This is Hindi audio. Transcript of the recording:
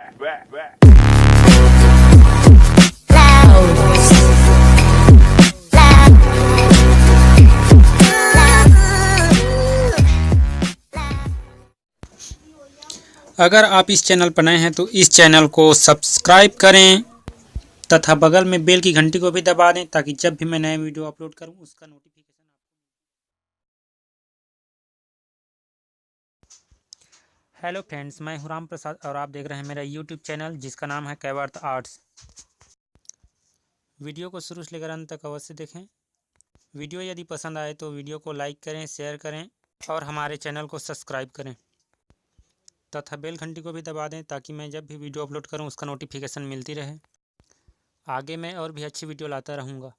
अगर आप इस चैनल पर नए हैं तो इस चैनल को सब्सक्राइब करें तथा बगल में बेल की घंटी को भी दबा दें ताकि जब भी मैं नया वीडियो अपलोड करूं उसका नोटिफिकेशन आपको। हेलो फ्रेंड्स, मैं हूं राम प्रसाद और आप देख रहे हैं मेरा यूट्यूब चैनल जिसका नाम है कैवर्त आर्ट्स। वीडियो को शुरू से लेकर अंत तक अवश्य देखें। वीडियो यदि पसंद आए तो वीडियो को लाइक करें, शेयर करें और हमारे चैनल को सब्सक्राइब करें तथा बेल घंटी को भी दबा दें ताकि मैं जब भी वीडियो अपलोड करूं उसका नोटिफिकेशन मिलती रहे। आगे मैं और भी अच्छी वीडियो लाता रहूँगा।